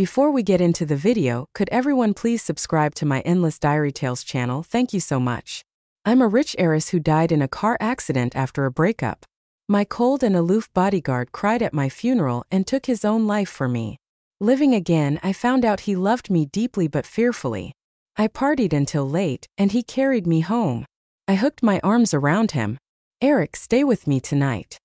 Before we get into the video, could everyone please subscribe to my Endless Diary Tales channel? Thank you so much. I'm a rich heiress who died in a car accident after a breakup. My cold and aloof bodyguard cried at my funeral and took his own life for me. Living again, I found out he loved me deeply but fearfully. I partied until late, and he carried me home. I hooked my arms around him. "Eric, stay with me tonight."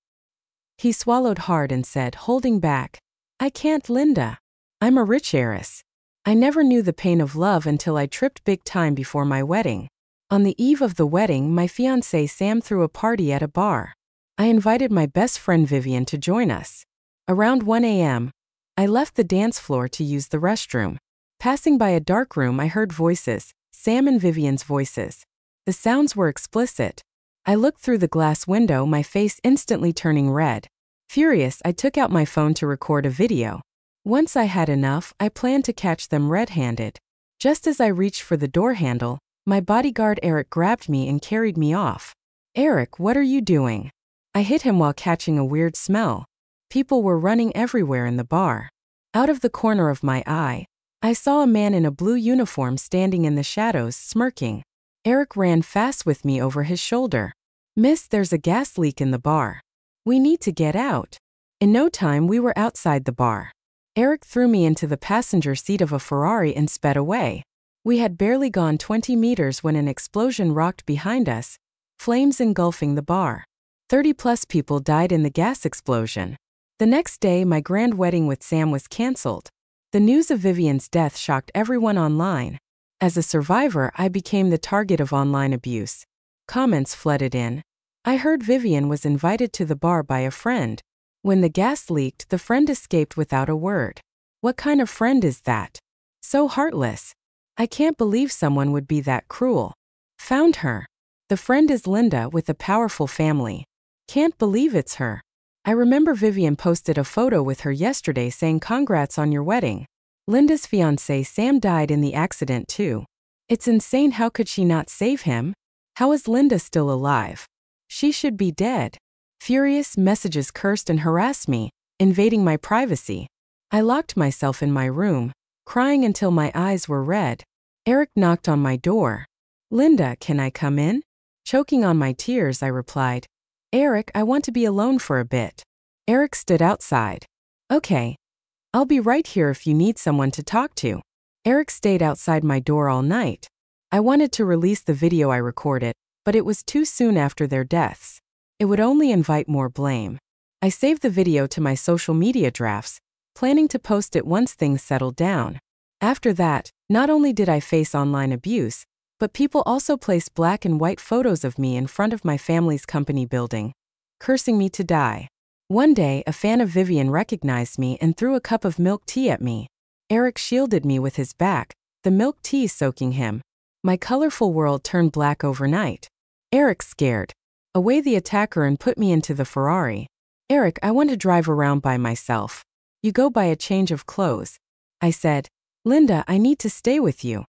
He swallowed hard and said, holding back, "I can't, Linda. I'm a rich heiress. I never knew the pain of love until I tripped big time before my wedding." On the eve of the wedding, my fiancé Sam threw a party at a bar. I invited my best friend Vivian to join us. Around 1 a.m., I left the dance floor to use the restroom. Passing by a dark room, I heard voices, Sam and Vivian's voices. The sounds were explicit. I looked through the glass window, my face instantly turning red. Furious, I took out my phone to record a video. Once I had enough, I planned to catch them red-handed. Just as I reached for the door handle, my bodyguard Eric grabbed me and carried me off. "Eric, what are you doing?" I hit him while catching a weird smell. People were running everywhere in the bar. Out of the corner of my eye, I saw a man in a blue uniform standing in the shadows, smirking. Eric ran fast with me over his shoulder. "Miss, there's a gas leak in the bar. We need to get out." In no time, we were outside the bar. Eric threw me into the passenger seat of a Ferrari and sped away. We had barely gone 20 meters when an explosion rocked behind us, flames engulfing the bar. 30+ people died in the gas explosion. The next day, my grand wedding with Sam was cancelled. The news of Vivian's death shocked everyone online. As a survivor, I became the target of online abuse. Comments flooded in. I heard Vivian was invited to the bar by a friend. When the gas leaked, the friend escaped without a word. What kind of friend is that? So heartless. I can't believe someone would be that cruel. Found her. The friend is Linda with a powerful family. Can't believe it's her. I remember Vivian posted a photo with her yesterday saying congrats on your wedding. Linda's fiancé Sam died in the accident too. It's insane. How could she not save him? How is Linda still alive? She should be dead. Furious, messages cursed and harassed me, invading my privacy. I locked myself in my room, crying until my eyes were red. Eric knocked on my door. "Linda, can I come in?" Choking on my tears, I replied, "Eric, I want to be alone for a bit." Eric stood outside. "Okay. I'll be right here if you need someone to talk to." Eric stayed outside my door all night. I wanted to release the video I recorded, but it was too soon after their deaths. It would only invite more blame. I saved the video to my social media drafts, planning to post it once things settled down. After that, not only did I face online abuse, but people also placed black and white photos of me in front of my family's company building, cursing me to die. One day, a fan of Vivian recognized me and threw a cup of milk tea at me. Eric shielded me with his back, the milk tea soaking him. My colorful world turned black overnight. Eric scared away the attacker and put me into the Ferrari. "Eric, I want to drive around by myself. You go buy a change of clothes." I said, "Linda, I need to stay with you."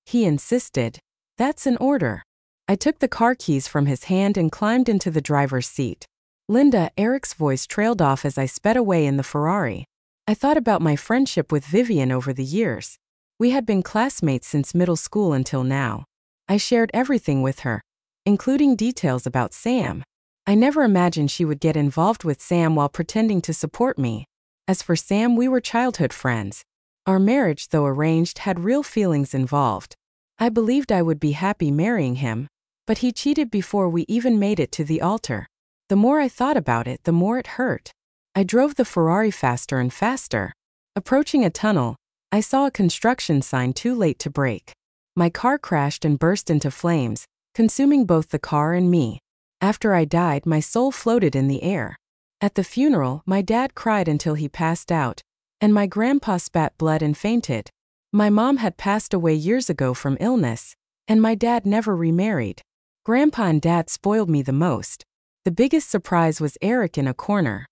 He insisted. "That's an order." I took the car keys from his hand and climbed into the driver's seat. "Linda," Eric's voice trailed off as I sped away in the Ferrari. I thought about my friendship with Vivian over the years. We had been classmates since middle school until now. I shared everything with her, including details about Sam. I never imagined she would get involved with Sam while pretending to support me. As for Sam, we were childhood friends. Our marriage, though arranged, had real feelings involved. I believed I would be happy marrying him, but he cheated before we even made it to the altar. The more I thought about it, the more it hurt. I drove the Ferrari faster and faster. Approaching a tunnel, I saw a construction sign, "Too late to brake." My car crashed and burst into flames, consuming both the car and me. After I died, my soul floated in the air. At the funeral, my dad cried until he passed out, and my grandpa spat blood and fainted. My mom had passed away years ago from illness, and my dad never remarried. Grandpa and Dad spoiled me the most. The biggest surprise was Eric in a corner.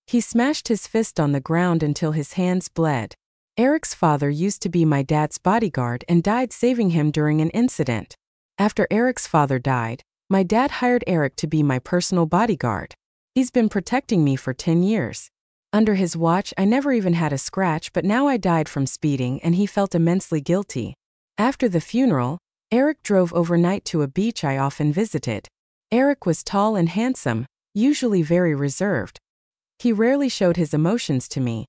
He smashed his fist on the ground until his hands bled. Eric's father used to be my dad's bodyguard and died saving him during an incident. After Eric's father died, my dad hired Eric to be my personal bodyguard. He's been protecting me for 10 years. Under his watch, I never even had a scratch, but now I died from speeding and he felt immensely guilty. After the funeral, Eric drove overnight to a beach I often visited. Eric was tall and handsome, usually very reserved. He rarely showed his emotions to me.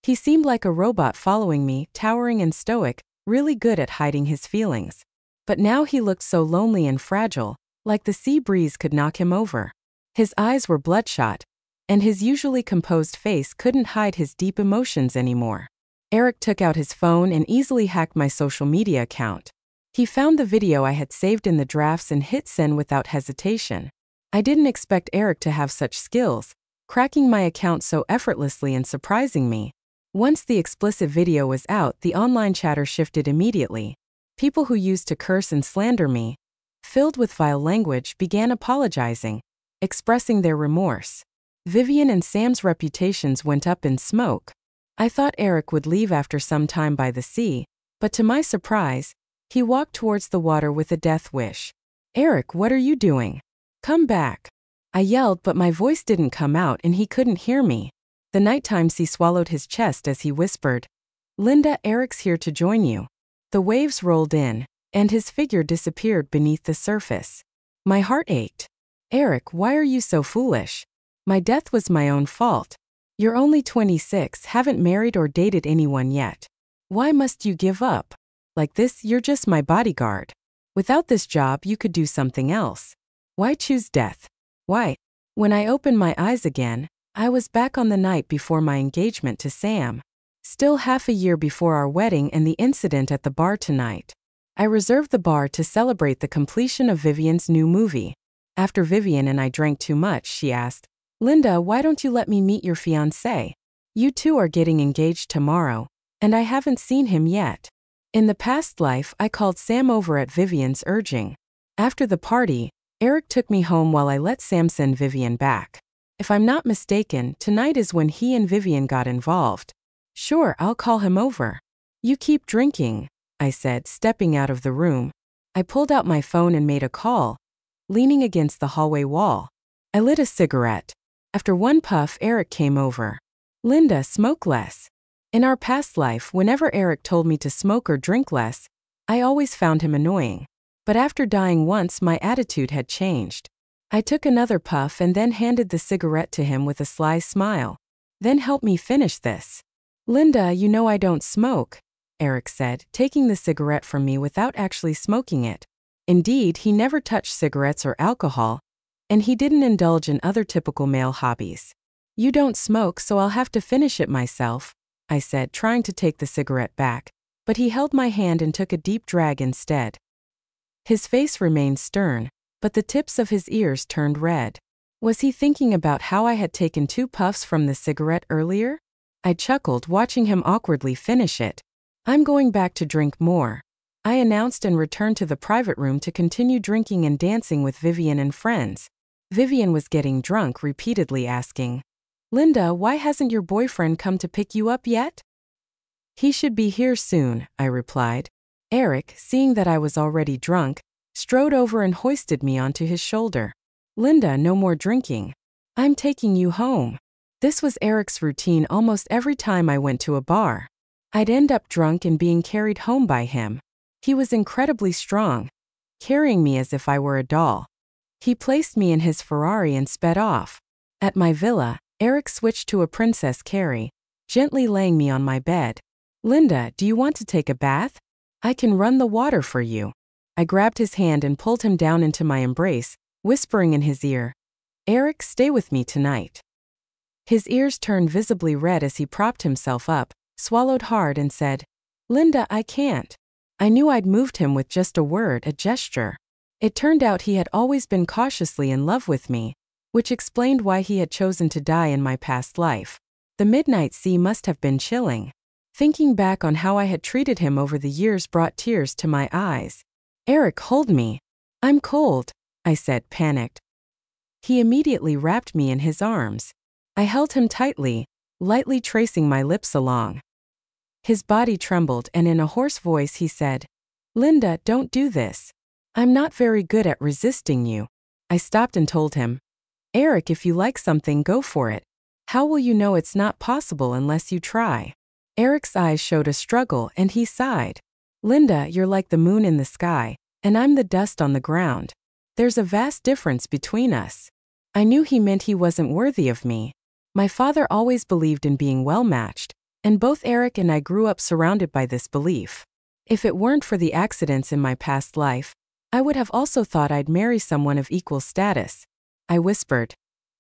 He seemed like a robot following me, towering and stoic, really good at hiding his feelings. But now he looked so lonely and fragile, like the sea breeze could knock him over. His eyes were bloodshot, and his usually composed face couldn't hide his deep emotions anymore. Eric took out his phone and easily hacked my social media account. He found the video I had saved in the drafts and hit send without hesitation. I didn't expect Eric to have such skills, cracking my account so effortlessly and surprising me. Once the explicit video was out, the online chatter shifted immediately. People who used to curse and slander me, filled with vile language, began apologizing, expressing their remorse. Vivian and Sam's reputations went up in smoke. I thought Eric would leave after some time by the sea, but to my surprise, he walked towards the water with a death wish. "Eric, what are you doing? Come back." I yelled, but my voice didn't come out and he couldn't hear me. The nighttime sea swallowed his chest as he whispered, "Linda, Eric's here to join you." The waves rolled in, and his figure disappeared beneath the surface. My heart ached. "Eric, why are you so foolish? My death was my own fault. You're only 26, haven't married or dated anyone yet. Why must you give up? Like this, you're just my bodyguard. Without this job, you could do something else. Why choose death? Why?" When I opened my eyes again, I was back on the night before my engagement to Sam. Still half a year before our wedding and the incident at the bar tonight. I reserved the bar to celebrate the completion of Vivian's new movie. After Vivian and I drank too much, she asked, "Linda, why don't you let me meet your fiancé? You two are getting engaged tomorrow, and I haven't seen him yet." In the past life, I called Sam over at Vivian's urging. After the party, Eric took me home while I let Sam send Vivian back. If I'm not mistaken, tonight is when he and Vivian got involved. "Sure, I'll call him over." "You keep drinking," I said, stepping out of the room. I pulled out my phone and made a call, leaning against the hallway wall. I lit a cigarette. After one puff, Eric came over. "Linda, smoke less." In our past life, whenever Eric told me to smoke or drink less, I always found him annoying. But after dying once, my attitude had changed. I took another puff and then handed the cigarette to him with a sly smile. "Then help me finish this." "Linda, you know I don't smoke," Eric said, taking the cigarette from me without actually smoking it. Indeed, he never touched cigarettes or alcohol, and he didn't indulge in other typical male hobbies. "You don't smoke, so I'll have to finish it myself," I said, trying to take the cigarette back, but he held my hand and took a deep drag instead. His face remained stern, but the tips of his ears turned red. Was he thinking about how I had taken 2 puffs from the cigarette earlier? I chuckled, watching him awkwardly finish it. "I'm going back to drink more," I announced and returned to the private room to continue drinking and dancing with Vivian and friends. Vivian was getting drunk, repeatedly asking, "Linda, why hasn't your boyfriend come to pick you up yet?" "He should be here soon," I replied. Eric, seeing that I was already drunk, strode over and hoisted me onto his shoulder. "Linda, no more drinking. I'm taking you home." This was Eric's routine almost every time I went to a bar. I'd end up drunk and being carried home by him. He was incredibly strong, carrying me as if I were a doll. He placed me in his Ferrari and sped off. At my villa, Eric switched to a Princess Carrie, gently laying me on my bed. "Linda, do you want to take a bath? I can run the water for you." I grabbed his hand and pulled him down into my embrace, whispering in his ear, "Eric, stay with me tonight." His ears turned visibly red as he propped himself up, swallowed hard and said, "Linda, I can't." I knew I'd moved him with just a word, a gesture. It turned out he had always been cautiously in love with me, which explained why he had chosen to die in my past life. The midnight sea must have been chilling. Thinking back on how I had treated him over the years brought tears to my eyes. "Eric, hold me. I'm cold," I said, panicked. He immediately wrapped me in his arms. I held him tightly, lightly tracing my lips along. His body trembled and in a hoarse voice he said, "Linda, don't do this. I'm not very good at resisting you." I stopped and told him, "Eric, if you like something, go for it. How will you know it's not possible unless you try? Eric's eyes showed a struggle and he sighed. Linda, you're like the moon in the sky, and I'm the dust on the ground. There's a vast difference between us. I knew he meant he wasn't worthy of me. My father always believed in being well-matched, and both Eric and I grew up surrounded by this belief. If it weren't for the accidents in my past life, I would have also thought I'd marry someone of equal status. I whispered.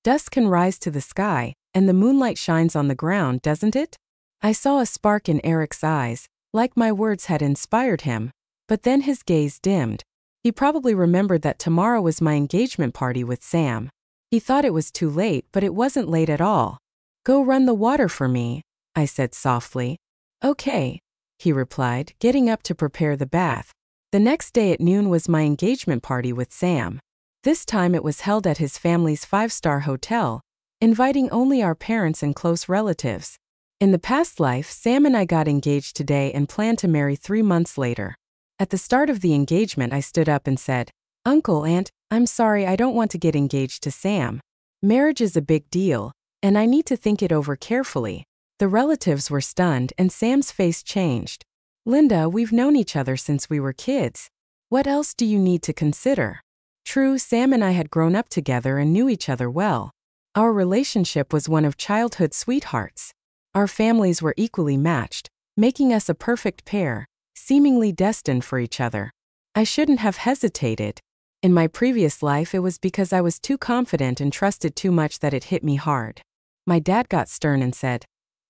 Dust can rise to the sky, and the moonlight shines on the ground, doesn't it? I saw a spark in Eric's eyes, like my words had inspired him, but then his gaze dimmed. He probably remembered that tomorrow was my engagement party with Sam. He thought it was too late, but it wasn't late at all. Go run the water for me, I said softly. Okay, he replied, getting up to prepare the bath. The next day at noon was my engagement party with Sam. This time it was held at his family's 5-star hotel, inviting only our parents and close relatives. In the past life, Sam and I got engaged today and planned to marry 3 months later. At the start of the engagement, I stood up and said, Uncle, Aunt, I'm sorry, I don't want to get engaged to Sam. Marriage is a big deal, and I need to think it over carefully. The relatives were stunned and Sam's face changed. Linda, we've known each other since we were kids. What else do you need to consider? True, Sam and I had grown up together and knew each other well. Our relationship was one of childhood sweethearts. Our families were equally matched, making us a perfect pair, seemingly destined for each other. I shouldn't have hesitated. In my previous life, it was because I was too confident and trusted too much that it hit me hard. My dad got stern and said,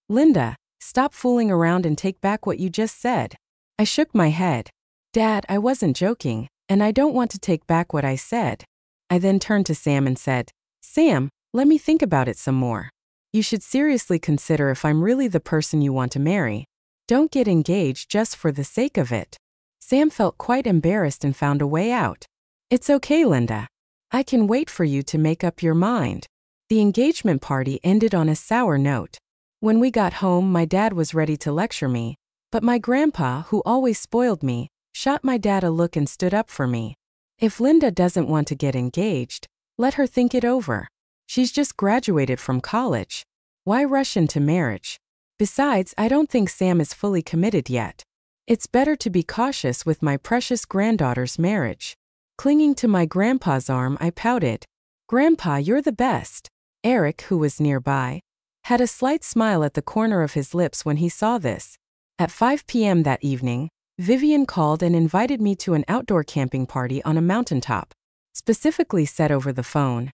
Linda, stop fooling around and take back what you just said. I shook my head. Dad, I wasn't joking, and I don't want to take back what I said. I then turned to Sam and said, Sam, let me think about it some more. You should seriously consider if I'm really the person you want to marry. Don't get engaged just for the sake of it. Sam felt quite embarrassed and found a way out. It's okay, Linda. I can wait for you to make up your mind. The engagement party ended on a sour note. When we got home, my dad was ready to lecture me, but my grandpa, who always spoiled me, shot my dad a look and stood up for me. If Linda doesn't want to get engaged, let her think it over. She's just graduated from college. Why rush into marriage? Besides, I don't think Sam is fully committed yet. It's better to be cautious with my precious granddaughter's marriage. Clinging to my grandpa's arm, I pouted. Grandpa, you're the best. Eric, who was nearby, had a slight smile at the corner of his lips when he saw this. At 5 p.m. that evening, Vivian called and invited me to an outdoor camping party on a mountaintop. Specifically said over the phone,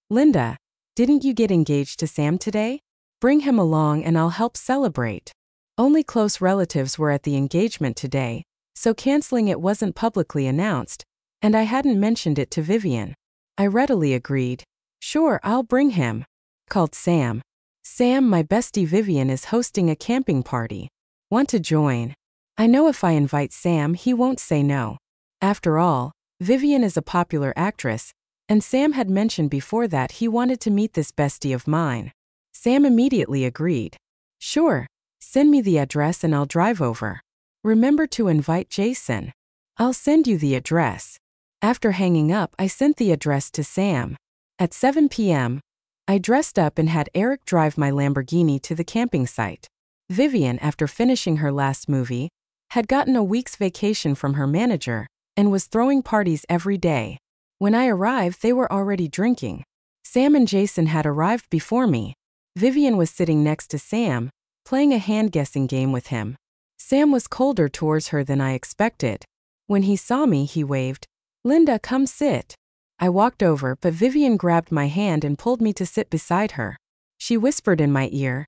Linda, didn't you get engaged to Sam today? Bring him along and I'll help celebrate. Only close relatives were at the engagement today, so canceling it wasn't publicly announced, and I hadn't mentioned it to Vivian. I readily agreed. Sure, I'll bring him. Called Sam. Sam, my bestie Vivian is hosting a camping party. Want to join? I know if I invite Sam, he won't say no. After all, Vivian is a popular actress, and Sam had mentioned before that he wanted to meet this bestie of mine. Sam immediately agreed. Sure, send me the address and I'll drive over. Remember to invite Jason. I'll send you the address. After hanging up, I sent the address to Sam. At 7 p.m., I dressed up and had Eric drive my Lamborghini to the camping site. Vivian, after finishing her last movie, had gotten a week's vacation from her manager and was throwing parties every day. When I arrived, they were already drinking. Sam and Jason had arrived before me. Vivian was sitting next to Sam, playing a hand-guessing game with him. Sam was colder towards her than I expected. When he saw me, he waved, Linda, come sit. I walked over, but Vivian grabbed my hand and pulled me to sit beside her. She whispered in my ear,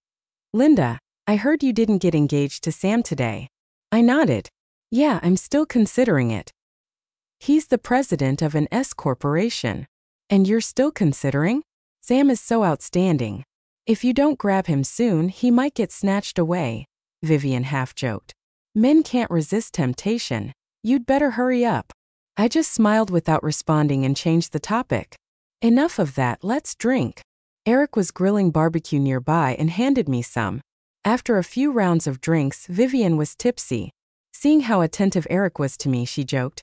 Linda, I heard you didn't get engaged to Sam today. I nodded. Yeah, I'm still considering it. He's the president of an S corporation. And you're still considering? Sam is so outstanding. If you don't grab him soon, he might get snatched away, Vivian half-joked. Men can't resist temptation. You'd better hurry up. I just smiled without responding and changed the topic. Enough of that, let's drink. Eric was grilling barbecue nearby and handed me some. After a few rounds of drinks, Vivian was tipsy. Seeing how attentive Eric was to me, she joked,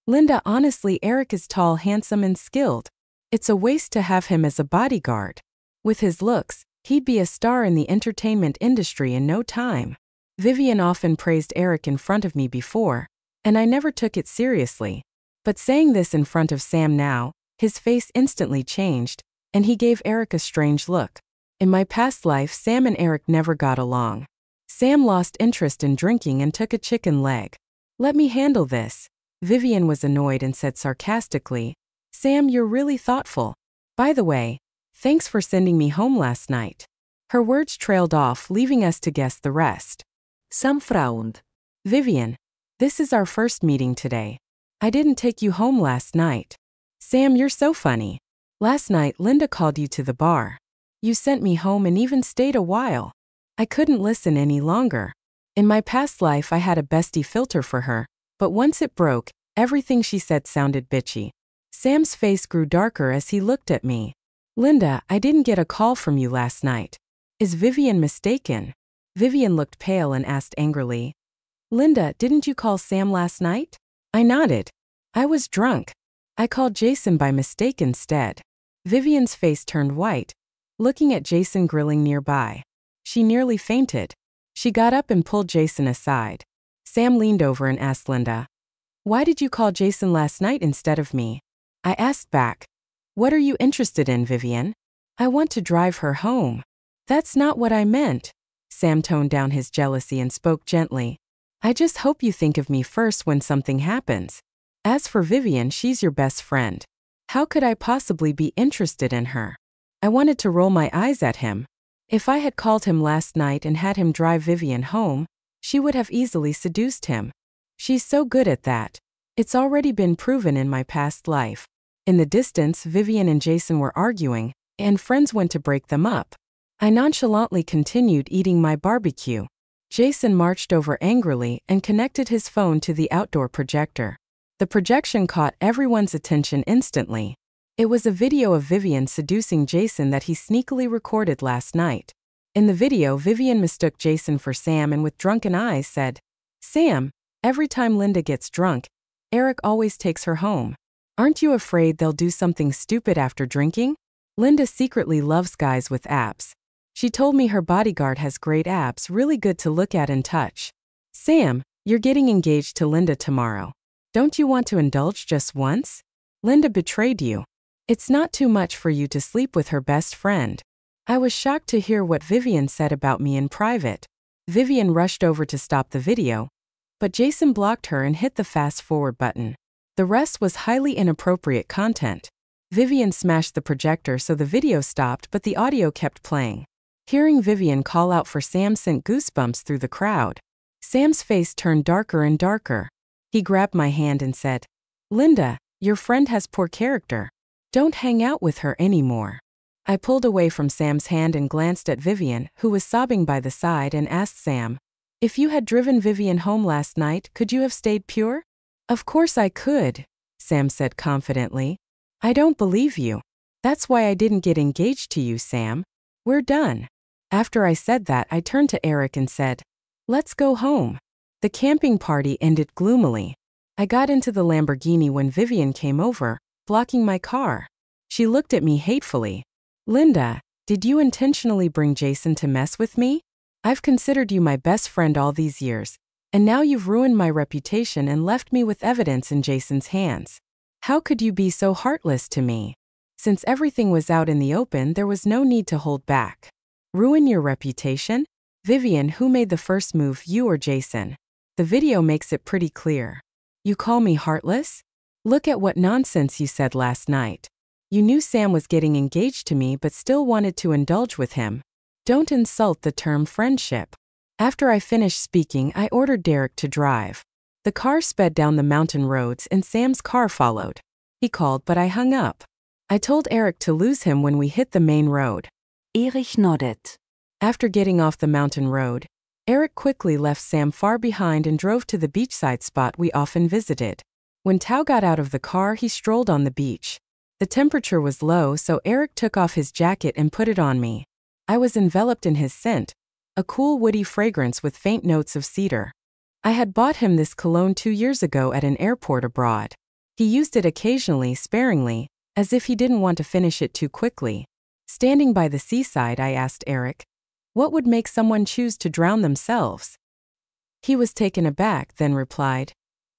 Linda, honestly, Eric is tall, handsome, and skilled. It's a waste to have him as a bodyguard. With his looks, He'd be a star in the entertainment industry in no time. Vivian often praised Eric in front of me before, and I never took it seriously. But saying this in front of Sam now, his face instantly changed, and he gave Eric a strange look. In my past life, Sam and Eric never got along. Sam lost interest in drinking and took a chicken leg. "Let me handle this." Vivian was annoyed and said sarcastically, "Sam, you're really thoughtful. By the way, thanks for sending me home last night." Her words trailed off, leaving us to guess the rest. Sam frowned. "Vivian, this is our first meeting today. I didn't take you home last night." "Sam, you're so funny. Last night Linda called you to the bar. You sent me home and even stayed a while. I couldn't listen any longer. In my past life I had a bestie filter for her, but once it broke, everything she said sounded bitchy." Sam's face grew darker as he looked at me. "Linda, I didn't get a call from you last night. Is Vivian mistaken?" Vivian looked pale and asked angrily, "Linda, didn't you call Sam last night?" I nodded. "I was drunk. I called Jason by mistake instead." Vivian's face turned white, looking at Jason grilling nearby. She nearly fainted. She got up and pulled Jason aside. Sam leaned over and asked Linda, "Why did you call Jason last night instead of me?" I asked back, "What are you interested in, Vivian?" "I want to drive her home." "That's not what I meant." Sam toned down his jealousy and spoke gently. "I just hope you think of me first when something happens. As for Vivian, she's your best friend. How could I possibly be interested in her?" I wanted to roll my eyes at him. If I had called him last night and had him drive Vivian home, she would have easily seduced him. She's so good at that. It's already been proven in my past life. In the distance, Vivian and Jason were arguing, and friends went to break them up. I nonchalantly continued eating my barbecue. Jason marched over angrily and connected his phone to the outdoor projector. The projection caught everyone's attention instantly. It was a video of Vivian seducing Jason that he sneakily recorded last night. In the video, Vivian mistook Jason for Sam and with drunken eyes said, "Sam, every time Linda gets drunk, Eric always takes her home. Aren't you afraid they'll do something stupid after drinking? Linda secretly loves guys with abs. She told me her bodyguard has great abs, really good to look at and touch. Sam, you're getting engaged to Linda tomorrow. Don't you want to indulge just once? Linda betrayed you. It's not too much for you to sleep with her best friend." I was shocked to hear what Vivian said about me in private. Vivian rushed over to stop the video, but Jason blocked her and hit the fast-forward button. The rest was highly inappropriate content. Vivian smashed the projector so the video stopped, but the audio kept playing. Hearing Vivian call out for Sam sent goosebumps through the crowd. Sam's face turned darker and darker. He grabbed my hand and said, "Linda, your friend has poor character. Don't hang out with her anymore." I pulled away from Sam's hand and glanced at Vivian, who was sobbing by the side, and asked Sam, "If you had driven Vivian home last night, could you have stayed pure?" "Of course I could," Sam said confidently. "I don't believe you. That's why I didn't get engaged to you, Sam. We're done." After I said that, I turned to Eric and said, "Let's go home." The camping party ended gloomily. I got into the Lamborghini when Vivian came over, blocking my car. She looked at me hatefully. "Linda, did you intentionally bring Jason to mess with me? I've considered you my best friend all these years, and now you've ruined my reputation and left me with evidence in Jason's hands. How could you be so heartless to me? Since everything was out in the open, there was no need to hold back." "Ruin your reputation? Vivian, who made the first move, you or Jason? The video makes it pretty clear. You call me heartless? Look at what nonsense you said last night. You knew Sam was getting engaged to me but still wanted to indulge with him. Don't insult the term friendship." After I finished speaking, I ordered Derek to drive. The car sped down the mountain roads and Sam's car followed. He called, but I hung up. I told Eric to lose him when we hit the main road. Erich nodded. After getting off the mountain road, Eric quickly left Sam far behind and drove to the beachside spot we often visited. When Tao got out of the car, he strolled on the beach. The temperature was low, so Eric took off his jacket and put it on me. I was enveloped in his scent, a cool woody fragrance with faint notes of cedar. I had bought him this cologne 2 years ago at an airport abroad. He used it occasionally, sparingly, as if he didn't want to finish it too quickly. Standing by the seaside, I asked Eric, what would make someone choose to drown themselves? He was taken aback, then replied,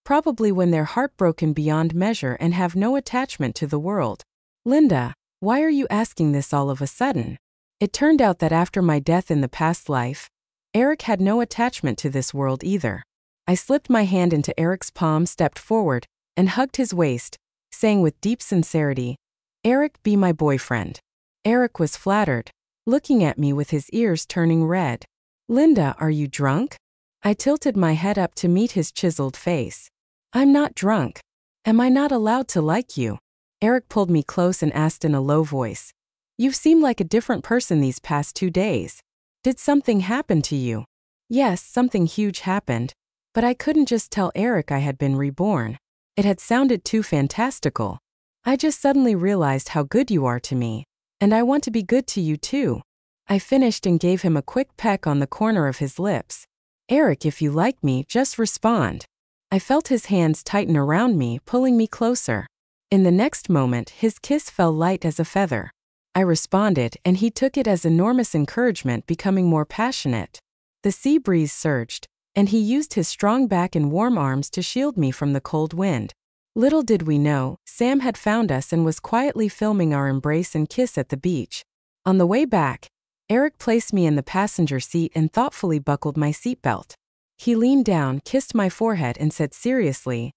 probably when they're heartbroken beyond measure and have no attachment to the world. Linda, why are you asking this all of a sudden? It turned out that after my death in the past life, Eric had no attachment to this world either. I slipped my hand into Eric's palm, stepped forward, and hugged his waist, saying with deep sincerity, Eric, be my boyfriend. Eric was flattered, looking at me with his ears turning red. Linda, are you drunk? I tilted my head up to meet his chiseled face. I'm not drunk. Am I not allowed to like you? Eric pulled me close and asked in a low voice. You've seemed like a different person these past 2 days. Did something happen to you? Yes, something huge happened, but I couldn't just tell Eric I had been reborn. It had sounded too fantastical. I just suddenly realized how good you are to me, and I want to be good to you too. I finished and gave him a quick peck on the corner of his lips. Eric, if you like me, just respond. I felt his hands tighten around me, pulling me closer. In the next moment, his kiss fell light as a feather. I responded, and he took it as enormous encouragement, becoming more passionate. The sea breeze surged, and he used his strong back and warm arms to shield me from the cold wind. Little did we know, Sam had found us and was quietly filming our embrace and kiss at the beach. On the way back, Eric placed me in the passenger seat and thoughtfully buckled my seatbelt. He leaned down, kissed my forehead, and said seriously,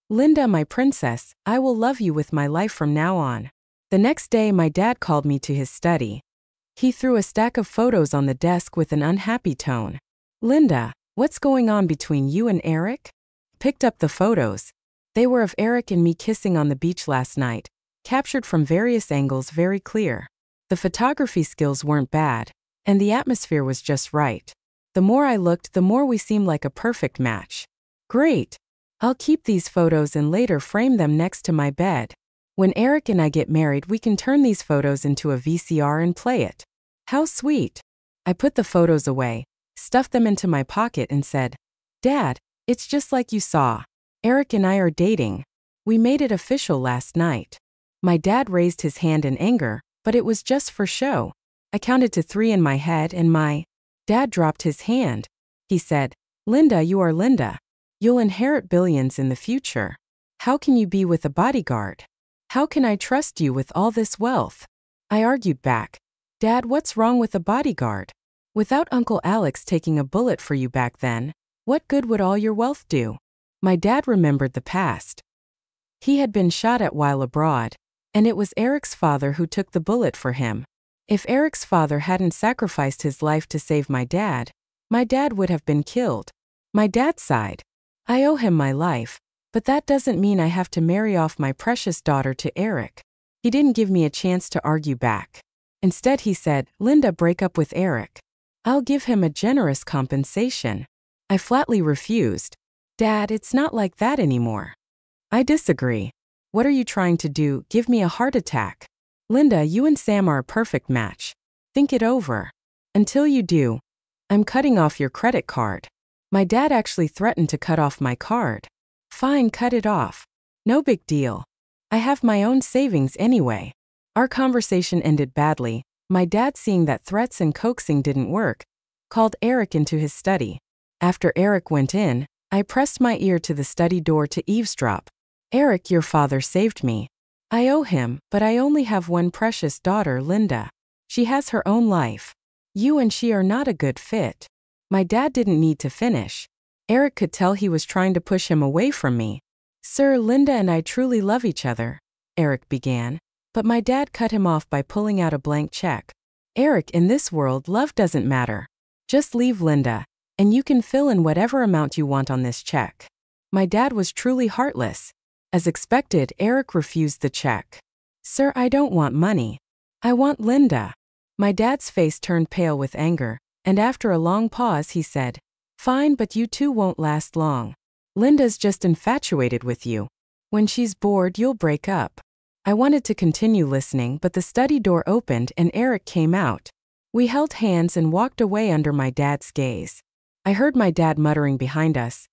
Linda, my princess, I will love you with my life from now on. The next day, my dad called me to his study. He threw a stack of photos on the desk with an unhappy tone. Linda, what's going on between you and Eric? Picked up the photos. They were of Eric and me kissing on the beach last night, captured from various angles, very clear. The photography skills weren't bad, and the atmosphere was just right. The more I looked, the more we seemed like a perfect match. Great. I'll keep these photos and later frame them next to my bed. When Eric and I get married, we can turn these photos into a VCR and play it. How sweet. I put the photos away, stuffed them into my pocket, and said, Dad, it's just like you saw. Eric and I are dating. We made it official last night. My dad raised his hand in anger, but it was just for show. I counted to 3 in my head and my dad dropped his hand. He said, Linda, you are Linda. You'll inherit billions in the future. How can you be with a bodyguard? How can I trust you with all this wealth? I argued back. Dad, what's wrong with a bodyguard? Without Uncle Alex taking a bullet for you back then, what good would all your wealth do? My dad remembered the past. He had been shot at while abroad, and it was Eric's father who took the bullet for him. If Eric's father hadn't sacrificed his life to save my dad would have been killed. My dad sighed. I owe him my life, but that doesn't mean I have to marry off my precious daughter to Eric. He didn't give me a chance to argue back. Instead, he said, Linda, break up with Eric. I'll give him a generous compensation. I flatly refused. Dad, it's not like that anymore. I disagree. What are you trying to do, give me a heart attack? Linda, you and Sam are a perfect match. Think it over. Until you do, I'm cutting off your credit card. My dad actually threatened to cut off my card. Fine, cut it off. No big deal. I have my own savings anyway. Our conversation ended badly. My dad, seeing that threats and coaxing didn't work, called Eric into his study. After Eric went in, I pressed my ear to the study door to eavesdrop. Eric, your father saved me. I owe him, but I only have one precious daughter, Linda. She has her own life. You and she are not a good fit. My dad didn't need to finish. Eric could tell he was trying to push him away from me. Sir, Linda and I truly love each other, Eric began, but my dad cut him off by pulling out a blank check. Eric, in this world, love doesn't matter. Just leave Linda, and you can fill in whatever amount you want on this check. My dad was truly heartless. As expected, Eric refused the check. Sir, I don't want money. I want Linda. My dad's face turned pale with anger, and after a long pause he said, Fine, but you two won't last long. Linda's just infatuated with you. When she's bored, you'll break up. I wanted to continue listening, but the study door opened and Eric came out. We held hands and walked away under my dad's gaze. I heard my dad muttering behind us,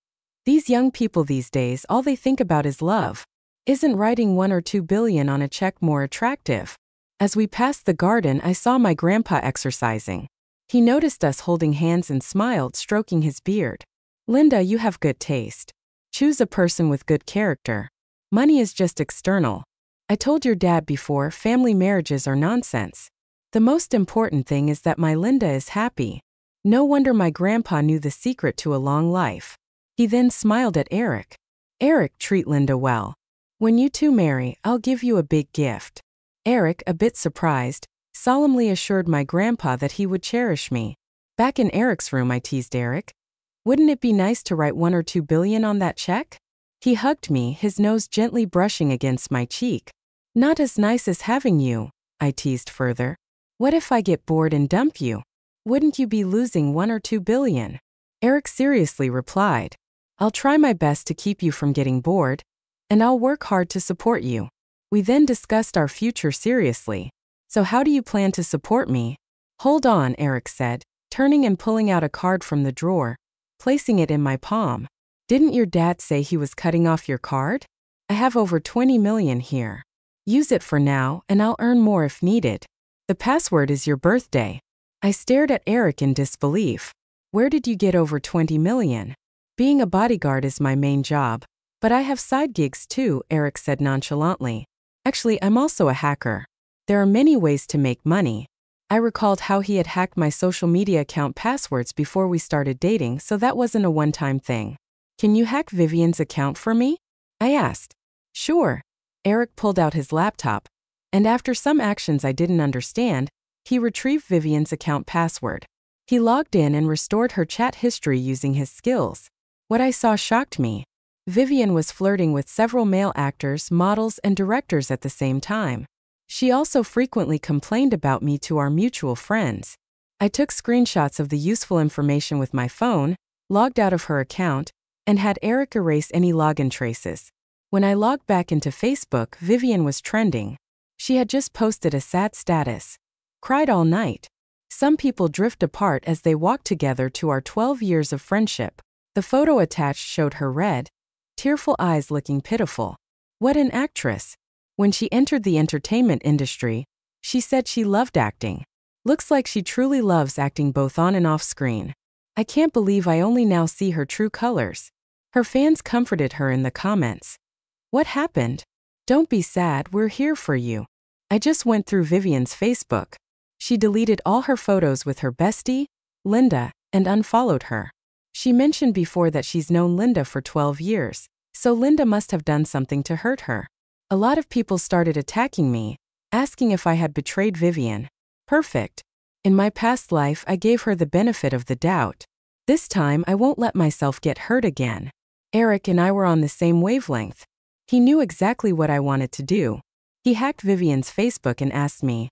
These young people these days, all they think about is love. Isn't writing 1 or 2 billion on a check more attractive? As we passed the garden, I saw my grandpa exercising. He noticed us holding hands and smiled, stroking his beard. Linda, you have good taste. Choose a person with good character. Money is just external. I told your dad before, family marriages are nonsense. The most important thing is that my Linda is happy. No wonder my grandpa knew the secret to a long life. He then smiled at Eric. Eric, treat Linda well. When you two marry, I'll give you a big gift. Eric, a bit surprised, solemnly assured my grandpa that he would cherish me. Back in Eric's room, I teased Eric. Wouldn't it be nice to write 1 or 2 billion on that check? He hugged me, his nose gently brushing against my cheek. Not as nice as having you, I teased further. What if I get bored and dump you? Wouldn't you be losing 1 or 2 billion? Eric seriously replied. I'll try my best to keep you from getting bored, and I'll work hard to support you. We then discussed our future seriously. So how do you plan to support me? Hold on, Eric said, turning and pulling out a card from the drawer, placing it in my palm. Didn't your dad say he was cutting off your card? I have over 20 million here. Use it for now, and I'll earn more if needed. The password is your birthday. I stared at Eric in disbelief. Where did you get over 20 million? Being a bodyguard is my main job. But I have side gigs too, Eric said nonchalantly. Actually, I'm also a hacker. There are many ways to make money. I recalled how he had hacked my social media account passwords before we started dating, so that wasn't a one-time thing. Can you hack Vivian's account for me? I asked. Sure. Eric pulled out his laptop, and after some actions I didn't understand, he retrieved Vivian's account password. He logged in and restored her chat history using his skills. What I saw shocked me. Vivian was flirting with several male actors, models, and directors at the same time. She also frequently complained about me to our mutual friends. I took screenshots of the useful information with my phone, logged out of her account, and had Eric erase any login traces. When I logged back into Facebook, Vivian was trending. She had just posted a sad status. Cried all night. Some people drift apart as they walk together to our 12 years of friendship. The photo attached showed her red, tearful eyes looking pitiful. What an actress. When she entered the entertainment industry, she said she loved acting. Looks like she truly loves acting both on and off screen. I can't believe I only now see her true colors. Her fans comforted her in the comments. What happened? Don't be sad, we're here for you. I just went through Vivian's Facebook. She deleted all her photos with her bestie, Linda, and unfollowed her. She mentioned before that she's known Linda for 12 years, so Linda must have done something to hurt her. A lot of people started attacking me, asking if I had betrayed Vivian. Perfect. In my past life, I gave her the benefit of the doubt. This time, I won't let myself get hurt again. Eric and I were on the same wavelength. He knew exactly what I wanted to do. He hacked Vivian's Facebook and asked me,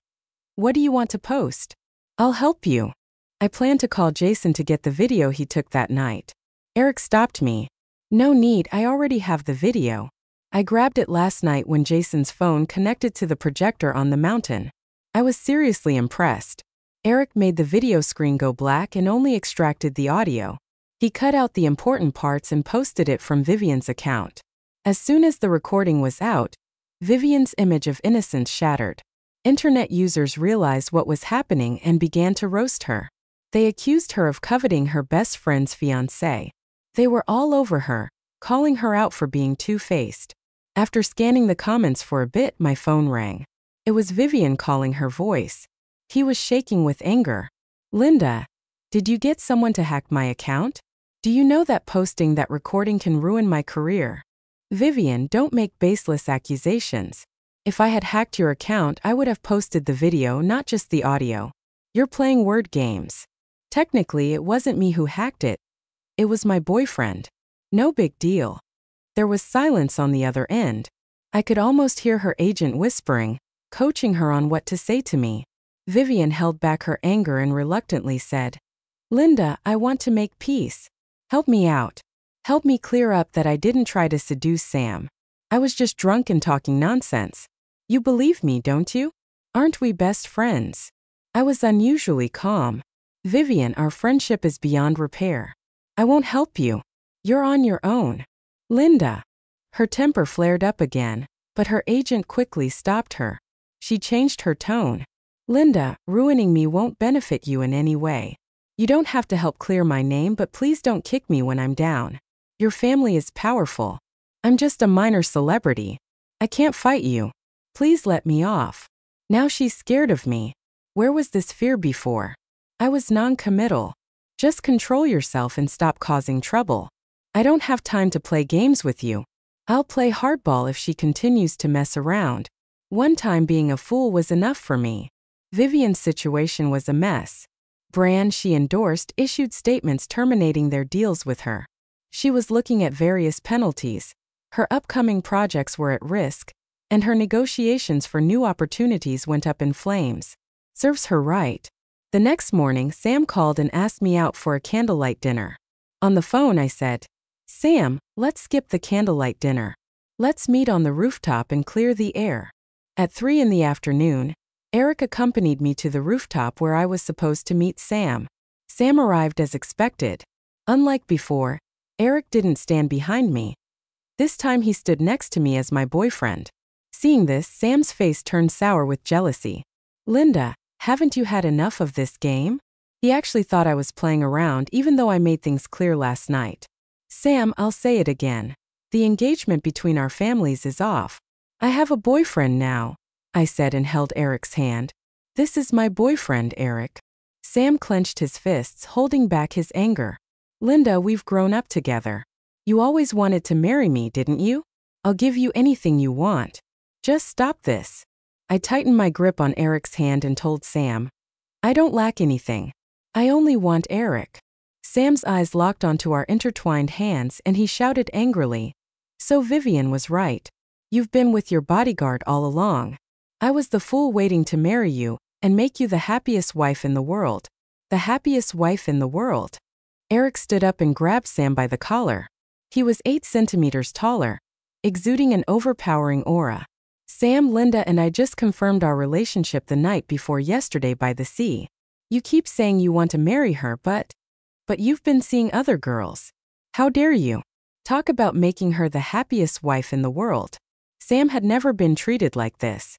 "What do you want to post?" "I'll help you." I plan to call Jason to get the video he took that night. Eric stopped me. No need, I already have the video. I grabbed it last night when Jason's phone connected to the projector on the mountain. I was seriously impressed. Eric made the video screen go black and only extracted the audio. He cut out the important parts and posted it from Vivian's account. As soon as the recording was out, Vivian's image of innocence shattered. Internet users realized what was happening and began to roast her. They accused her of coveting her best friend's fiancé. They were all over her, calling her out for being two-faced. After scanning the comments for a bit, my phone rang. It was Vivian calling her voice. He was shaking with anger. "Linda, did you get someone to hack my account? Do you know that posting that recording can ruin my career?" "Vivian, don't make baseless accusations. If I had hacked your account, I would have posted the video, not just the audio. You're playing word games. Technically, it wasn't me who hacked it. It was my boyfriend. No big deal." There was silence on the other end. I could almost hear her agent whispering, coaching her on what to say to me. Vivian held back her anger and reluctantly said, "Linda, I want to make peace. Help me out. Help me clear up that I didn't try to seduce Sam. I was just drunk and talking nonsense. You believe me, don't you? Aren't we best friends?" I was unusually calm. "Vivian, our friendship is beyond repair. I won't help you. You're on your own." "Linda." Her temper flared up again, but her agent quickly stopped her. She changed her tone. Linda, ruining me won't benefit you in any way. You don't have to help clear my name, but please don't kick me when I'm down. Your family is powerful. I'm just a minor celebrity. I can't fight you. Please let me off. Now she's scared of me. Where was this fear before? I was non-committal. Just control yourself and stop causing trouble. I don't have time to play games with you. I'll play hardball if she continues to mess around. One time being a fool was enough for me. Vivian's situation was a mess. Brands she endorsed issued statements terminating their deals with her. She was looking at various penalties. Her upcoming projects were at risk, and her negotiations for new opportunities went up in flames. Serves her right. The next morning, Sam called and asked me out for a candlelight dinner. On the phone, I said, Sam, let's skip the candlelight dinner. Let's meet on the rooftop and clear the air. At 3 in the afternoon, Eric accompanied me to the rooftop where I was supposed to meet Sam. Sam arrived as expected. Unlike before, Eric didn't stand behind me. This time he stood next to me as my boyfriend. Seeing this, Sam's face turned sour with jealousy. Linda, haven't you had enough of this game? He actually thought I was playing around even though I made things clear last night. Sam, I'll say it again. The engagement between our families is off. I have a boyfriend now, I said and held Eric's hand. This is my boyfriend, Eric. Sam clenched his fists, holding back his anger. Linda, we've grown up together. You always wanted to marry me, didn't you? I'll give you anything you want. Just stop this. I tightened my grip on Eric's hand and told Sam, I don't lack anything. I only want Eric. Sam's eyes locked onto our intertwined hands and he shouted angrily, So Vivian was right. You've been with your bodyguard all along. I was the fool waiting to marry you and make you the happiest wife in the world. The happiest wife in the world. Eric stood up and grabbed Sam by the collar. He was 8 centimeters taller, exuding an overpowering aura. Sam, Linda, and I just confirmed our relationship the night before yesterday by the sea. You keep saying you want to marry her, but you've been seeing other girls. How dare you? Talk about making her the happiest wife in the world. Sam had never been treated like this.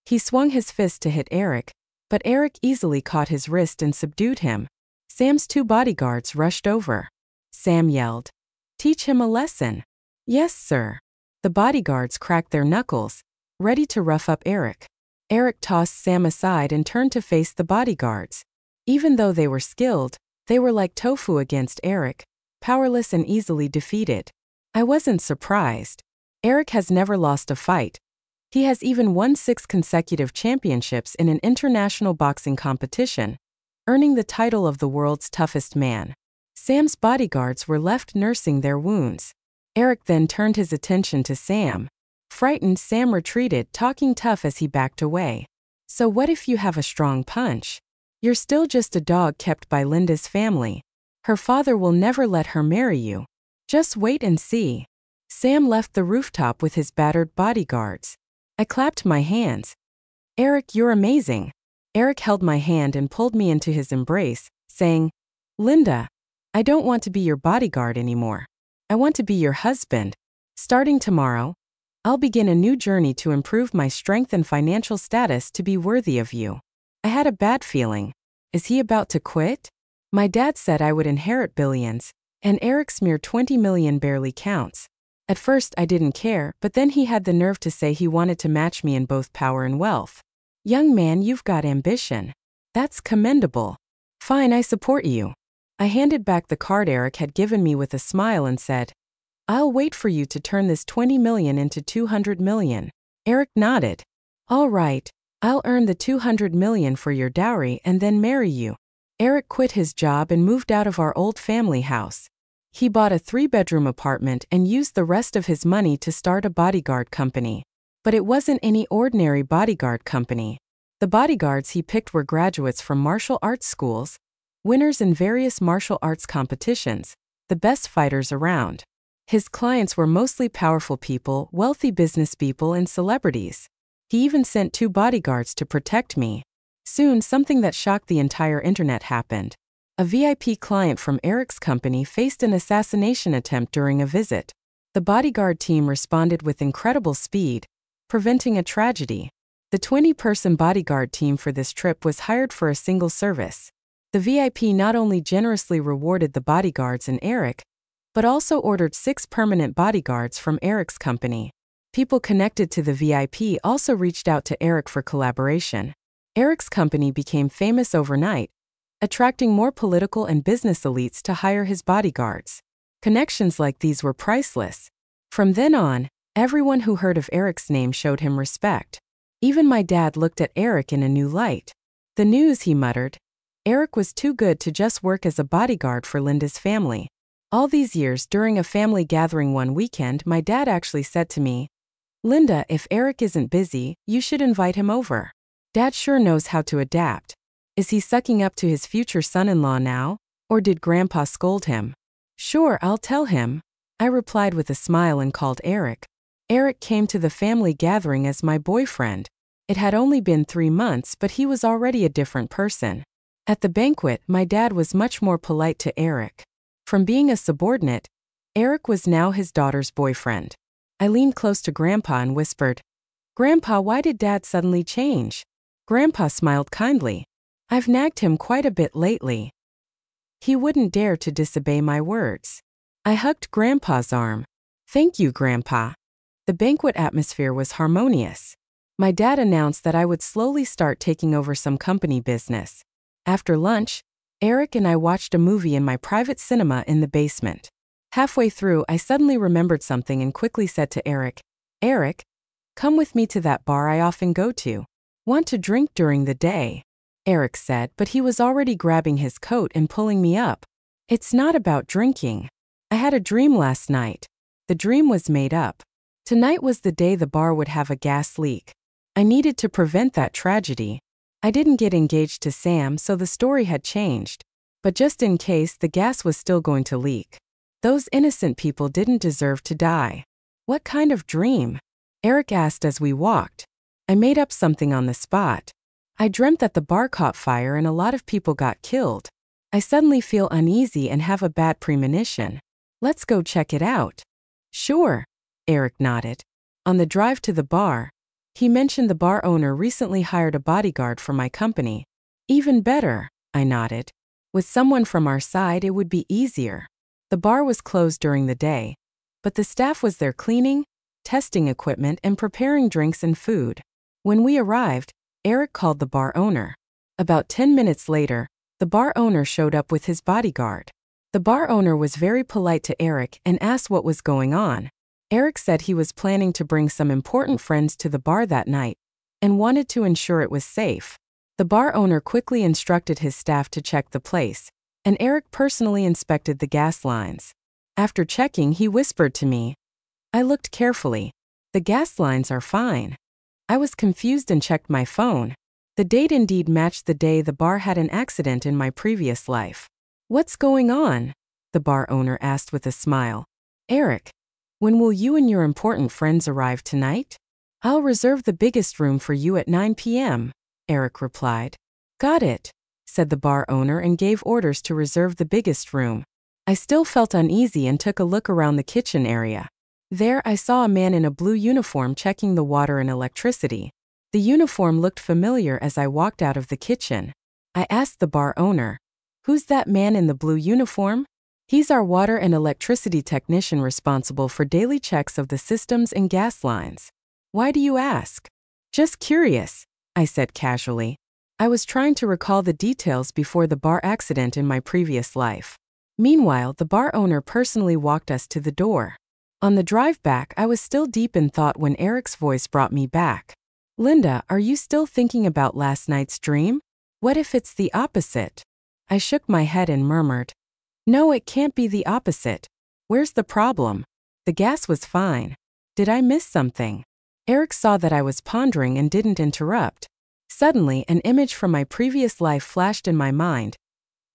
He swung his fist to hit Eric, but Eric easily caught his wrist and subdued him. Sam's 2 bodyguards rushed over. Sam yelled, Teach him a lesson. Yes, sir. The bodyguards cracked their knuckles, ready to rough up Eric. Eric tossed Sam aside and turned to face the bodyguards. Even though they were skilled, they were like tofu against Eric, powerless and easily defeated. I wasn't surprised. Eric has never lost a fight. He has even won 6 consecutive championships in an international boxing competition, earning the title of the world's toughest man. Sam's bodyguards were left nursing their wounds. Eric then turned his attention to Sam. Frightened, Sam retreated, talking tough as he backed away. So what if you have a strong punch? You're still just a dog kept by Linda's family. Her father will never let her marry you. Just wait and see. Sam left the rooftop with his battered bodyguards. I clapped my hands. Eric, you're amazing. Eric held my hand and pulled me into his embrace, saying, Linda, I don't want to be your bodyguard anymore. I want to be your husband. Starting tomorrow, I'll begin a new journey to improve my strength and financial status to be worthy of you. I had a bad feeling. Is he about to quit? My dad said I would inherit billions, and Eric's mere 20 million barely counts. At first I didn't care, but then he had the nerve to say he wanted to match me in both power and wealth. Young man, you've got ambition. That's commendable. Fine, I support you. I handed back the card Eric had given me with a smile and said, I'll wait for you to turn this 20 million into 200 million. Eric nodded. All right, I'll earn the 200 million for your dowry and then marry you. Eric quit his job and moved out of our old family house. He bought a 3-bedroom apartment and used the rest of his money to start a bodyguard company. But it wasn't any ordinary bodyguard company. The bodyguards he picked were graduates from martial arts schools, winners in various martial arts competitions, the best fighters around. His clients were mostly powerful people, wealthy business people, and celebrities. He even sent 2 bodyguards to protect me. Soon, something that shocked the entire internet happened. A VIP client from Eric's company faced an assassination attempt during a visit. The bodyguard team responded with incredible speed, preventing a tragedy. The 20-person bodyguard team for this trip was hired for a single service. The VIP not only generously rewarded the bodyguards and Eric, but also ordered 6 permanent bodyguards from Eric's company. People connected to the VIP also reached out to Eric for collaboration. Eric's company became famous overnight, attracting more political and business elites to hire his bodyguards. Connections like these were priceless. From then on, everyone who heard of Eric's name showed him respect. Even my dad looked at Eric in a new light. The news, he muttered. Eric was too good to just work as a bodyguard for Linda's family. All these years, during a family gathering one weekend, my dad actually said to me, "Linda, if Eric isn't busy, you should invite him over." Dad sure knows how to adapt. Is he sucking up to his future son-in-law now, or did Grandpa scold him? "Sure, I'll tell him," I replied with a smile and called Eric. Eric came to the family gathering as my boyfriend. It had only been 3 months, but he was already a different person. At the banquet, my dad was much more polite to Eric. From being a subordinate, Eric was now his daughter's boyfriend. I leaned close to Grandpa and whispered, "Grandpa, why did Dad suddenly change?" Grandpa smiled kindly. "I've nagged him quite a bit lately. He wouldn't dare to disobey my words." I hugged Grandpa's arm. "Thank you, Grandpa." The banquet atmosphere was harmonious. My dad announced that I would slowly start taking over some company business. After lunch, Eric and I watched a movie in my private cinema in the basement. Halfway through, I suddenly remembered something and quickly said to Eric, "Eric, come with me to that bar I often go to. Want to drink during the day?" Eric said, but he was already grabbing his coat and pulling me up. "It's not about drinking. I had a dream last night." The dream was made up. Tonight was the day the bar would have a gas leak. I needed to prevent that tragedy. I didn't get engaged to Sam, so the story had changed. But just in case, the gas was still going to leak. Those innocent people didn't deserve to die. "What kind of dream?" Eric asked as we walked. I made up something on the spot. I dreamt that the bar caught fire and a lot of people got killed. I suddenly feel uneasy and have a bad premonition. "Let's go check it out." "Sure," Eric nodded. On the drive to the bar, he mentioned the bar owner recently hired a bodyguard for my company. "Even better," I nodded. "With someone from our side, it would be easier." The bar was closed during the day, but the staff was there cleaning, testing equipment, and preparing drinks and food. When we arrived, Eric called the bar owner. About 10 minutes later, the bar owner showed up with his bodyguard. The bar owner was very polite to Eric and asked what was going on. Eric said he was planning to bring some important friends to the bar that night and wanted to ensure it was safe. The bar owner quickly instructed his staff to check the place, and Eric personally inspected the gas lines. After checking, he whispered to me. I looked carefully. "The gas lines are fine." I was confused and checked my phone. The date indeed matched the day the bar had an accident in my previous life. "What's going on?" the bar owner asked with a smile. "Eric, when will you and your important friends arrive tonight?" "I'll reserve the biggest room for you at 9 p.m., Eric replied. "Got it," said the bar owner and gave orders to reserve the biggest room. I still felt uneasy and took a look around the kitchen area. There I saw a man in a blue uniform checking the water and electricity. The uniform looked familiar as I walked out of the kitchen. I asked the bar owner, "Who's that man in the blue uniform?" "He's our water and electricity technician responsible for daily checks of the systems and gas lines." "Why do you ask?" "Just curious," I said casually. I was trying to recall the details before the bar accident in my previous life. Meanwhile, the bar owner personally walked us to the door. On the drive back, I was still deep in thought when Eric's voice brought me back. "Linda, are you still thinking about last night's dream? What if it's the opposite?" I shook my head and murmured, "No, it can't be the opposite. Where's the problem? The gas was fine. Did I miss something?" Eric saw that I was pondering and didn't interrupt. Suddenly, an image from my previous life flashed in my mind.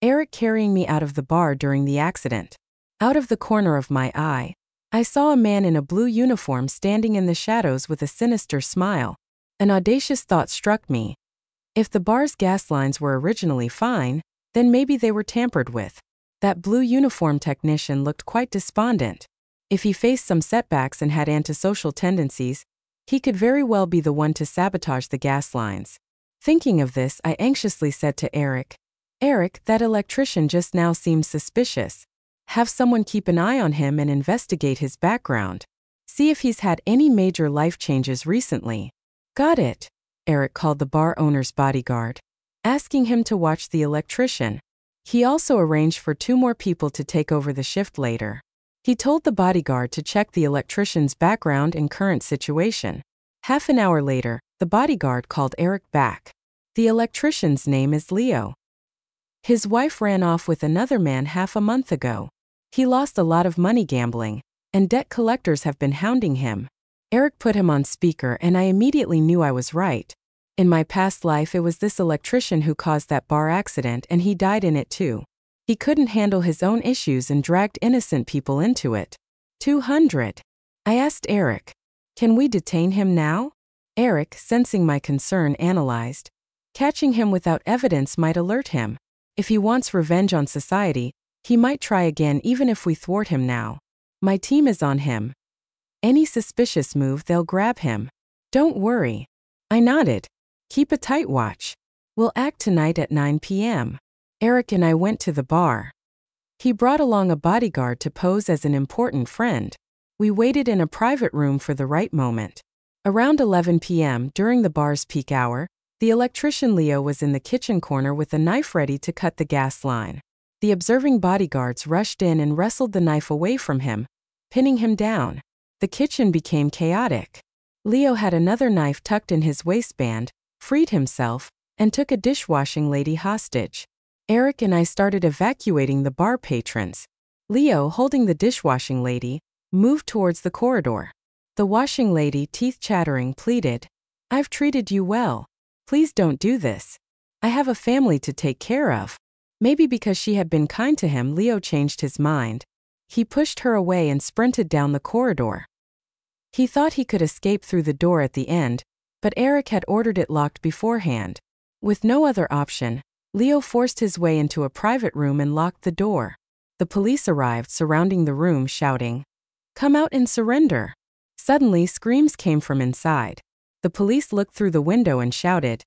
Eric carrying me out of the bar during the accident. Out of the corner of my eye, I saw a man in a blue uniform standing in the shadows with a sinister smile. An audacious thought struck me. If the bar's gas lines were originally fine, then maybe they were tampered with. That blue uniform technician looked quite despondent. If he faced some setbacks and had antisocial tendencies, He could very well be the one to sabotage the gas lines. Thinking of this, I anxiously said to Eric, "Eric, that electrician just now seems suspicious. Have someone keep an eye on him and investigate his background. See if he's had any major life changes recently." "Got it," Eric called the bar owner's bodyguard, asking him to watch the electrician. He also arranged for 2 more people to take over the shift later. He told the bodyguard to check the electrician's background and current situation. Half an hour later, the bodyguard called Eric back. "The electrician's name is Leo. His wife ran off with another man half a month ago. He lost a lot of money gambling, and debt collectors have been hounding him." Eric put him on speaker and I immediately knew I was right. In my past life it was this electrician who caused that bar accident and he died in it too. He couldn't handle his own issues and dragged innocent people into it. 200. I asked Eric, "Can we detain him now?" Eric, sensing my concern, analyzed. "Catching him without evidence might alert him. If he wants revenge on society, he might try again even if we thwart him now. My team is on him. Any suspicious move, they'll grab him. Don't worry." I nodded. "Keep a tight watch. We'll act tonight at 9 p.m. Eric and I went to the bar. He brought along a bodyguard to pose as an important friend. We waited in a private room for the right moment. Around 11 p.m., during the bar's peak hour, the electrician Leo was in the kitchen corner with a knife ready to cut the gas line. The observing bodyguards rushed in and wrestled the knife away from him, pinning him down. The kitchen became chaotic. Leo had another knife tucked in his waistband, freed himself, and took a dishwashing lady hostage. Eric and I started evacuating the bar patrons. Leo, holding the dishwashing lady, moved towards the corridor. The washing lady, teeth chattering, pleaded, "I've treated you well. Please don't do this. I have a family to take care of." Maybe because she had been kind to him, Leo changed his mind. He pushed her away and sprinted down the corridor. He thought he could escape through the door at the end, but Eric had ordered it locked beforehand. With no other option, Leo forced his way into a private room and locked the door. The police arrived, surrounding the room, shouting, "Come out and surrender." Suddenly, screams came from inside. The police looked through the window and shouted,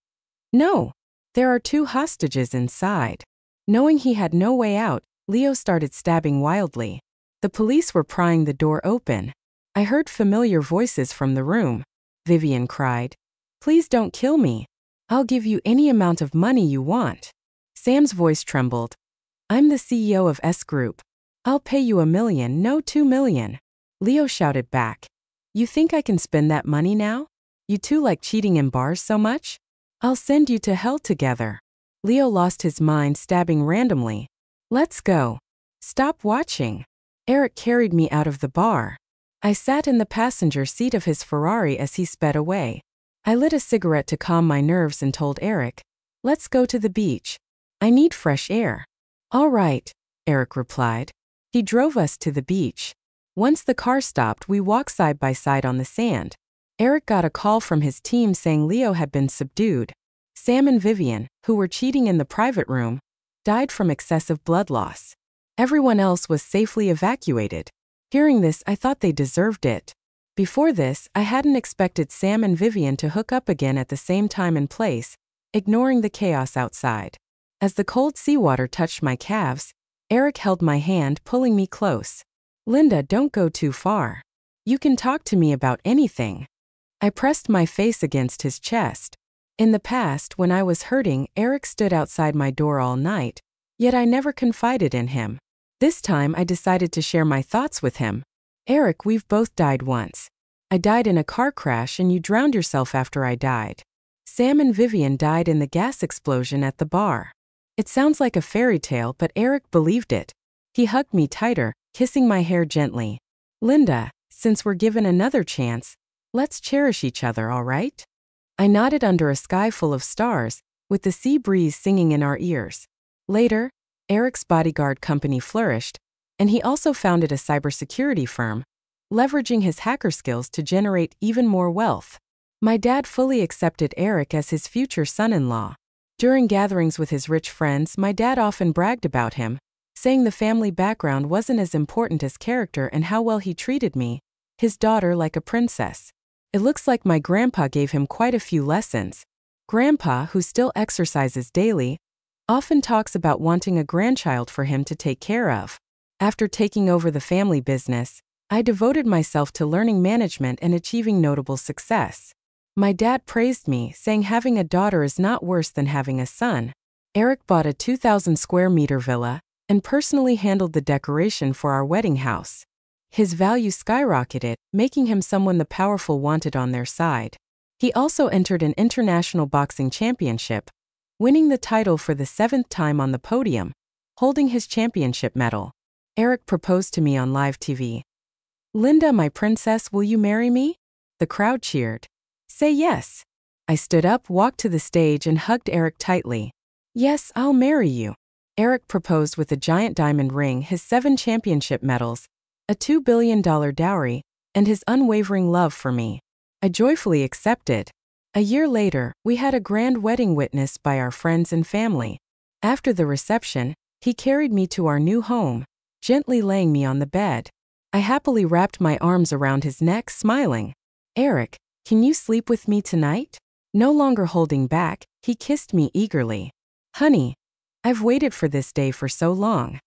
"No! There are 2 hostages inside." Knowing he had no way out, Leo started stabbing wildly. The police were prying the door open. I heard familiar voices from the room. Vivian cried, "Please don't kill me. I'll give you any amount of money you want." Sam's voice trembled. "I'm the CEO of S Group. I'll pay you $1 million, no 2 million. Leo shouted back, "You think I can spend that money now? You two like cheating in bars so much? I'll send you to hell together." Leo lost his mind, stabbing randomly. "Let's go. Stop watching." Eric carried me out of the bar. I sat in the passenger seat of his Ferrari as he sped away. I lit a cigarette to calm my nerves and told Eric, "Let's go to the beach. I need fresh air." "All right," Eric replied. He drove us to the beach. Once the car stopped, we walked side by side on the sand. Eric got a call from his team saying Leo had been subdued. Sam and Vivian, who were cheating in the private room, died from excessive blood loss. Everyone else was safely evacuated. Hearing this, I thought they deserved it. Before this, I hadn't expected Sam and Vivian to hook up again at the same time and place, ignoring the chaos outside. As the cold seawater touched my calves, Eric held my hand, pulling me close. "Linda, don't go too far. You can talk to me about anything." I pressed my face against his chest. In the past, when I was hurting, Eric stood outside my door all night, yet I never confided in him. This time I decided to share my thoughts with him. "Eric, we've both died once. I died in a car crash and you drowned yourself after I died. Sam and Vivian died in the gas explosion at the bar." It sounds like a fairy tale, but Eric believed it. He hugged me tighter, kissing my hair gently. "Linda, since we're given another chance, let's cherish each other, all right?" I nodded under a sky full of stars, with the sea breeze singing in our ears. Later, Eric's bodyguard company flourished, and he also founded a cybersecurity firm, leveraging his hacker skills to generate even more wealth. My dad fully accepted Eric as his future son-in-law. During gatherings with his rich friends, my dad often bragged about him, saying the family background wasn't as important as character and how well he treated me, his daughter, like a princess. It looks like my grandpa gave him quite a few lessons. Grandpa, who still exercises daily, often talks about wanting a grandchild for him to take care of. After taking over the family business, I devoted myself to learning management and achieving notable success. My dad praised me, saying having a daughter is not worse than having a son. Eric bought a 2,000 square meter villa and personally handled the decoration for our wedding house. His value skyrocketed, making him someone the powerful wanted on their side. He also entered an international boxing championship, winning the title for the 7th time on the podium, holding his championship medal. Eric proposed to me on live TV. "Linda, my princess, will you marry me?" The crowd cheered. "Say yes." I stood up, walked to the stage, and hugged Eric tightly. "Yes, I'll marry you." Eric proposed with a giant diamond ring, his 7 championship medals, a $2 billion dowry, and his unwavering love for me. I joyfully accepted. A year later, we had a grand wedding witnessed by our friends and family. After the reception, he carried me to our new home, gently laying me on the bed. I happily wrapped my arms around his neck, smiling. "Eric, can you sleep with me tonight?" No longer holding back, he kissed me eagerly. "Honey, I've waited for this day for so long."